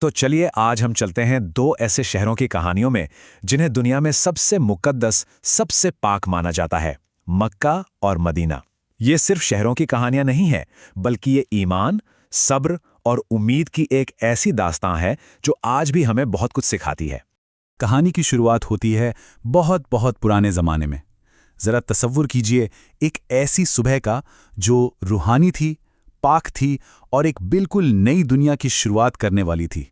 तो चलिए आज हम चलते हैं दो ऐसे शहरों की कहानियों में जिन्हें दुनिया में सबसे मुकद्दस, सबसे पाक माना जाता है, मक्का और मदीना। ये सिर्फ शहरों की कहानियां नहीं है, बल्कि ये ईमान, सब्र और उम्मीद की एक ऐसी दास्तां है जो आज भी हमें बहुत कुछ सिखाती है। कहानी की शुरुआत होती है बहुत बहुत पुराने ज़माने में। ज़रा तसव्वुर कीजिए एक ऐसी सुबह का जो रूहानी थी, पाक थी और एक बिल्कुल नई दुनिया की शुरुआत करने वाली थी।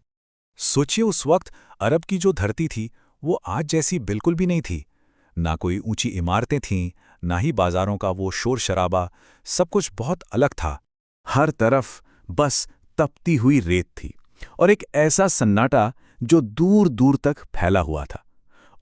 सोचिए उस वक्त अरब की जो धरती थी वो आज जैसी बिल्कुल भी नहीं थी। ना कोई ऊंची इमारतें थीं, ना ही बाजारों का वो शोर शराबा। सब कुछ बहुत अलग था। हर तरफ बस तपती हुई रेत थी और एक ऐसा सन्नाटा जो दूर दूर तक फैला हुआ था।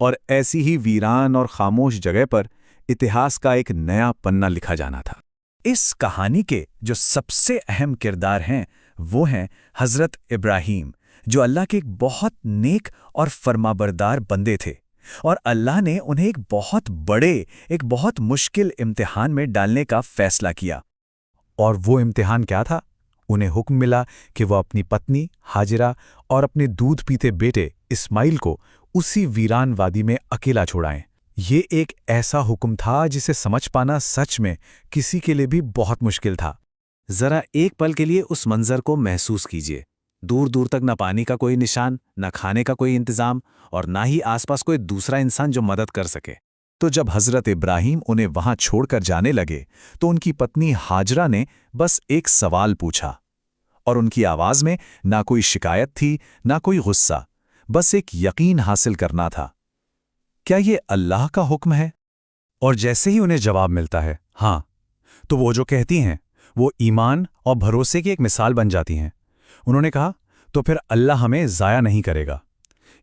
और ऐसी ही वीरान और खामोश जगह पर इतिहास का एक नया पन्ना लिखा जाना था। इस कहानी के जो सबसे अहम किरदार हैं वो हैं हज़रत इब्राहीम, जो अल्लाह के एक बहुत नेक और फरमाबरदार बंदे थे। और अल्लाह ने उन्हें एक बहुत बड़े, एक बहुत मुश्किल इम्तिहान में डालने का फैसला किया। और वो इम्तिहान क्या था? उन्हें हुक्म मिला कि वह अपनी पत्नी हाजिरा और अपने दूध पीते बेटे इस्माइल को उसी वीरान वादी में अकेला छोड़ाएं। ये एक ऐसा हुक्म था जिसे समझ पाना सच में किसी के लिए भी बहुत मुश्किल था। जरा एक पल के लिए उस मंजर को महसूस कीजिए। दूर दूर तक न पानी का कोई निशान, न खाने का कोई इंतजाम और ना ही आसपास कोई दूसरा इंसान जो मदद कर सके। तो जब हजरत इब्राहीम उन्हें वहां छोड़कर जाने लगे तो उनकी पत्नी हाजरा ने बस एक सवाल पूछा। और उनकी आवाज में ना कोई शिकायत थी, ना कोई गुस्सा, बस एक यकीन हासिल करना था। क्या ये अल्लाह का हुक्म है? और जैसे ही उन्हें जवाब मिलता है हाँ, तो वो जो कहती हैं वो ईमान और भरोसे की एक मिसाल बन जाती हैं। उन्होंने कहा, तो फिर अल्लाह हमें ज़ाया नहीं करेगा।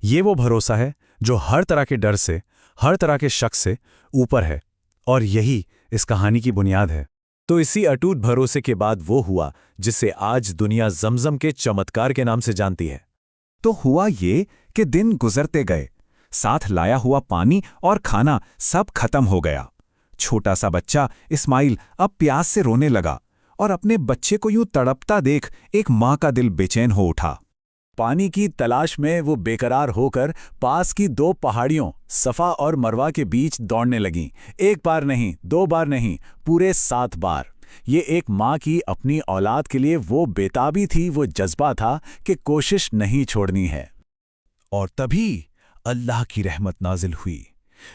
ये वो भरोसा है जो हर तरह के डर से, हर तरह के शक से ऊपर है। और यही इस कहानी की बुनियाद है। तो इसी अटूट भरोसे के बाद वो हुआ जिसे आज दुनिया जमजम के चमत्कार के नाम से जानती है। तो हुआ ये कि दिन गुजरते गए, साथ लाया हुआ पानी और खाना सब खत्म हो गया। छोटा सा बच्चा इस्माइल अब प्यास से रोने लगा और अपने बच्चे को यूं तड़पता देख एक माँ का दिल बेचैन हो उठा। पानी की तलाश में वो बेकरार होकर पास की दो पहाड़ियों सफ़ा और मरवा के बीच दौड़ने लगीं। एक बार नहीं, दो बार नहीं, पूरे 7 बार। ये एक माँ की अपनी औलाद के लिए वो बेताबी थी, वो जज्बा था कि कोशिश नहीं छोड़नी है। और तभी अल्लाह की रहमत नाजिल हुई।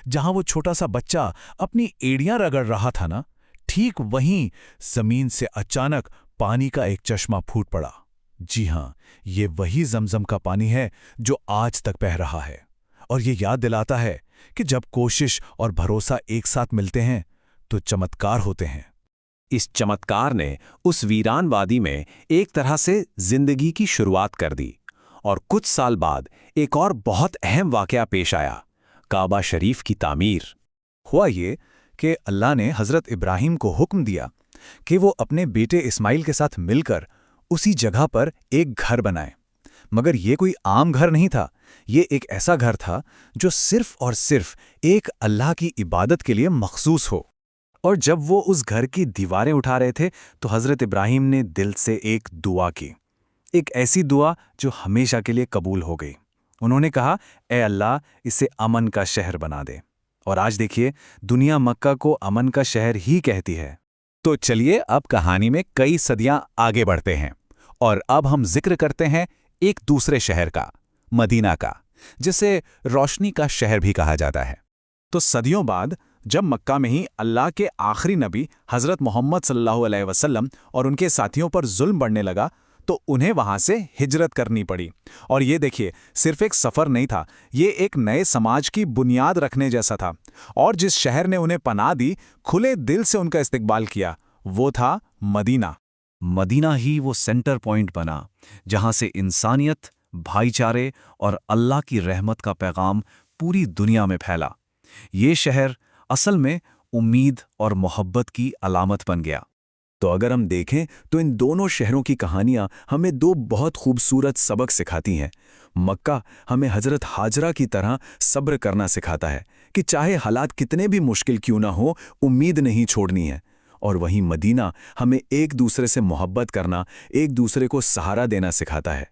जहां वो छोटा सा बच्चा अपनी एड़ियां रगड़ रहा था ना, ठीक वहीं जमीन से अचानक पानी का एक चश्मा फूट पड़ा। जी हां, ये वही जमजम का पानी है जो आज तक बह रहा है। और ये याद दिलाता है कि जब कोशिश और भरोसा एक साथ मिलते हैं तो चमत्कार होते हैं। इस चमत्कार ने उस वीरान वादी में एक तरह से जिंदगी की शुरुआत कर दी। और कुछ साल बाद एक और बहुत अहम वाकया पेश आया, काबा शरीफ की तामीर। हुआ ये कि अल्लाह ने हज़रत इब्राहीम को हुक्म दिया कि वो अपने बेटे इस्माइल के साथ मिलकर उसी जगह पर एक घर बनाएं। मगर ये कोई आम घर नहीं था, ये एक ऐसा घर था जो सिर्फ और सिर्फ एक अल्लाह की इबादत के लिए मखसूस हो। और जब वो उस घर की दीवारें उठा रहे थे तो हज़रत इब्राहीम ने दिल से एक दुआ की, एक ऐसी दुआ जो हमेशा के लिए कबूल हो गई। उन्होंने कहा, ए अल्लाह, इसे अमन का शहर बना दे। और आज देखिए, दुनिया मक्का को अमन का शहर ही कहती है। तो चलिए अब कहानी में कई सदियां आगे बढ़ते हैं और अब हम जिक्र करते हैं एक दूसरे शहर का, मदीना का, जिसे रोशनी का शहर भी कहा जाता है। तो सदियों बाद जब मक्का में ही अल्लाह के आखिरी नबी हज़रत मोहम्मद सल्लल्लाहु अलैहि वसल्लम और उनके साथियों पर जुल्म बढ़ने लगा तो उन्हें वहां से हिजरत करनी पड़ी। और ये देखिए, सिर्फ एक सफ़र नहीं था, ये एक नए समाज की बुनियाद रखने जैसा था। और जिस शहर ने उन्हें पनाह दी, खुले दिल से उनका इस्तकबाल किया, वो था मदीना। मदीना ही वो सेंटर पॉइंट बना जहां से इंसानियत, भाईचारे और अल्लाह की रहमत का पैगाम पूरी दुनिया में फैला। ये शहर असल में उम्मीद और मोहब्बत की अलामत बन गया। तो अगर हम देखें तो इन दोनों शहरों की कहानियां हमें दो बहुत खूबसूरत सबक सिखाती हैं। मक्का हमें हज़रत हाजरा की तरह सब्र करना सिखाता है कि चाहे हालात कितने भी मुश्किल क्यों ना हो, उम्मीद नहीं छोड़नी है। और वहीं मदीना हमें एक दूसरे से मोहब्बत करना, एक दूसरे को सहारा देना सिखाता है।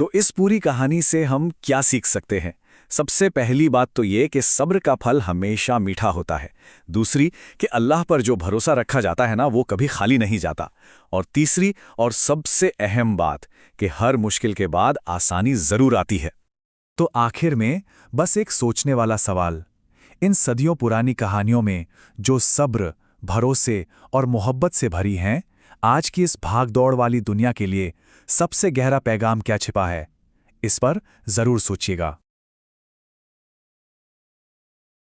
तो इस पूरी कहानी से हम क्या सीख सकते हैं? सबसे पहली बात तो ये कि सब्र का फल हमेशा मीठा होता है। दूसरी कि अल्लाह पर जो भरोसा रखा जाता है ना, वो कभी खाली नहीं जाता। और तीसरी और सबसे अहम बात कि हर मुश्किल के बाद आसानी जरूर आती है। तो आखिर में बस एक सोचने वाला सवाल, इन सदियों पुरानी कहानियों में जो सब्र, भरोसे और मोहब्बत से भरी हैं, आज की इस भागदौड़ वाली दुनिया के लिए सबसे गहरा पैगाम क्या छिपा है? इस पर जरूर सोचिएगा।